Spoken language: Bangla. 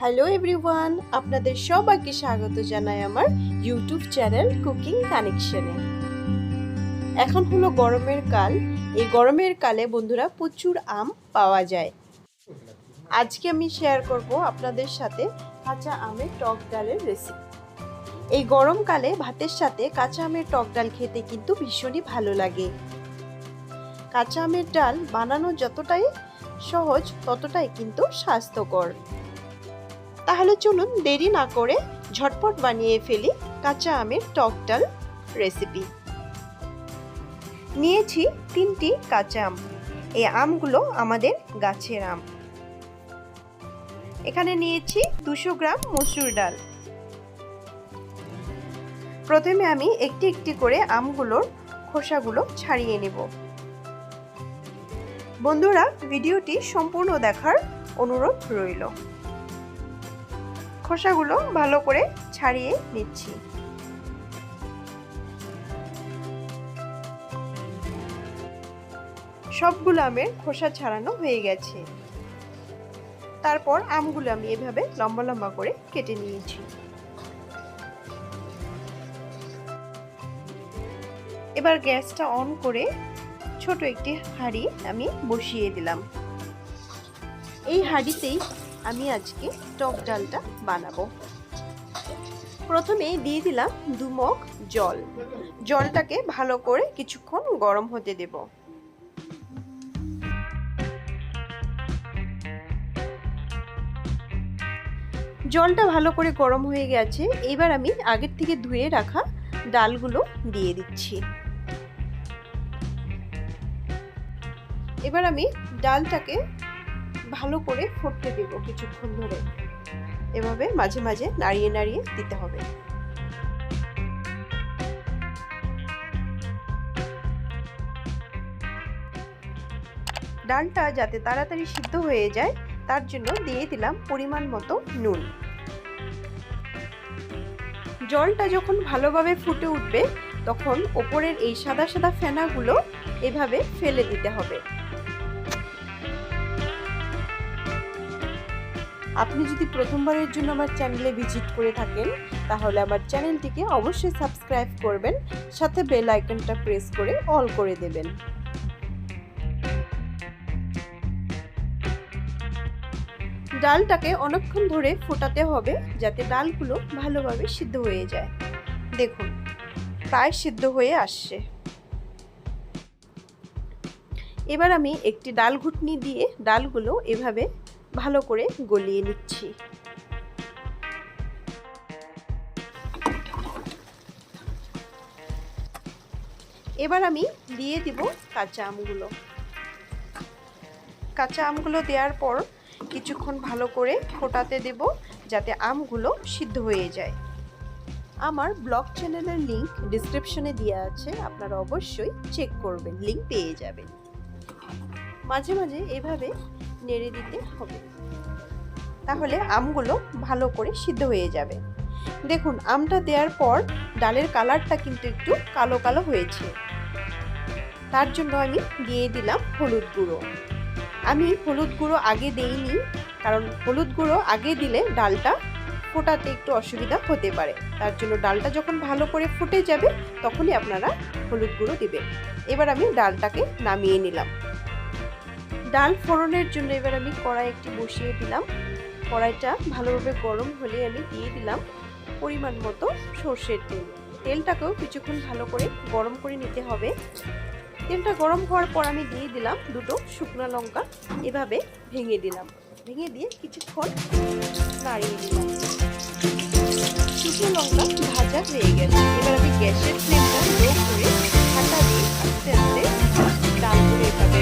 হ্যালো এভরিওয়ান, আপনাদের সবাইকে স্বাগত জানাই আমার ইউটিউব চ্যানেল কুকিং কানেকশনে। এখন হলো গরমের কাল। এই গরমের কালে বন্ধুরা প্রচুর আম পাওয়া যায়। আজকে আমি শেয়ার করব আপনাদের সাথে কাঁচা আমের টক ডালের রেসিপি। এই গরমকালে ভাতের সাথে কাঁচা আমের টক ডাল খেতে কিন্তু ভীষণই ভালো লাগে। কাঁচা আমের ডাল বানানো যতটাই সহজ ততটাই কিন্তু স্বাস্থ্যকর। তাহলে চলুন দেরি না করে ঝটপট বানিয়ে ফেলি কাঁচা আমের টক ডাল রেসিপি। নিয়েছি 3টি কাঁচা আম। এই আমগুলো আমাদের গাছের আম। এখানে নিয়েছি 200 গ্রাম মসুর ডাল। প্রথমে আমি একটি একটি করে আমগুলোর খোসাগুলো ছাড়িয়ে নেব। বন্ধুরা, ভিডিওটি সম্পূর্ণ দেখার অনুরোধ রইল। খোসাগুলো ভালো করে ছাড়িয়ে নিচ্ছি। সবগুলো আমের খোসা ছাড়ানো হয়ে গেছে। তারপর আমগুলো আমি এভাবে লম্বা লম্বা করে কেটে নিয়েছি। এবার গ্যাসটা অন করে ছোট একটি হাঁড়ি আমি বসিয়ে দিলাম। এই হাঁড়িতেই আমি আজকে টক ডালটা বানাবো। প্রথমে দিয়ে দিলাম 2 মগ জল। জলটাকে ভালো করে কিছুক্ষণ গরম হতে দেব। জলটা ভালো করে গরম হয়ে গেছে। এবার আমি আগের থেকে ধুয়ে রাখা ডালগুলো দিয়ে দিচ্ছি। এবার আমি ডালটাকে ভালো করে ফুটতে দেব কিছুক্ষণ ধরে। এভাবে মাঝে মাঝে নাড়িয়ে নাড়িয়ে দিতে হবে। ডালটা যাতে তাড়াতাড়ি সিদ্ধ হয়ে যায় তার জন্য দিয়ে দিলাম পরিমাণ মতো নুন। জলটা যখন ভালোভাবে ফুটে উঠবে তখন ওপরের এই সাদা সাদা ফেনাগুলো এভাবে ফেলে দিতে হবে। আপনি যদি প্রথমবারের জন্য আমার চ্যানেলে ভিজিট করে থাকেন তাহলে আমার চ্যানেলটিকে অবশ্যই সাবস্ক্রাইব করবেন, সাথে বেল আইকনটা প্রেস করে অল করে দেবেন। ডালটাকে অনেকক্ষণ ধরে ফোটাতে হবে যাতে ডালগুলো ভালোভাবে সিদ্ধ হয়ে যায়। দেখুন, প্রায় সিদ্ধ হয়ে আসছে। এবার আমি একটি ডাল ঘুটনি দিয়ে ডালগুলো এভাবে ভালো করে গলিয়ে নিচ্ছি। এবার আমি দিয়ে দিব কাঁচা আমগুলো। কাঁচা আমগুলো দেওয়ার পর কিছুক্ষণ ভালো করে ফোটাতে দেব যাতে আমগুলো সিদ্ধ হয়ে যায়। আমার ব্লগ চ্যানেলের লিংক ডেসক্রিপশনে দেওয়া আছে, আপনারা অবশ্যই চেক করবেন, লিংক পেয়ে যাবেন। মাঝে মাঝে এভাবে নেড়ে দিতে হবে, তাহলে আমগুলো ভালো করে সিদ্ধ হয়ে যাবে। দেখুন, আমটা দেওয়ার পর ডালের কালারটা কিন্তু একটু কালো কালো হয়েছে। তার জন্য আমি দিয়ে দিলাম হলুদ গুঁড়ো। আমি হলুদ গুঁড়ো আগে দেইনি, কারণ হলুদ গুঁড়ো আগে দিলে ডালটা ফোটাতে একটু অসুবিধা হতে পারে। তার জন্য ডালটা যখন ভালো করে ফুটে যাবে তখনই আপনারা হলুদ গুঁড়ো দিবেন। এবার আমি ডালটাকে নামিয়ে নিলাম। ডাল ফোড়নের জন্য এবার আমি কড়াই একটি বসিয়ে দিলাম। কড়াইটা ভালোভাবে গরম হলে আমি দিয়ে দিলাম পরিমাণ মতো সর্ষের তেল। তেলটাকেও কিছুক্ষণ ভালো করে গরম করে নিতে হবে। তেলটা গরম হওয়ার পর আমি দিয়ে দিলাম 2টো শুকনো লঙ্কা। এভাবে ভেঙে দিলাম। ভেঙে দিয়ে কিছুক্ষণ নাড়িয়ে দিলাম। শুকনো লঙ্কা ভাজা হয়ে গেছে। এবার আমি গ্যাসের ফ্লেমটা লো করে ঢাকা দিয়ে আস্তে আস্তে ডালগুলো এভাবে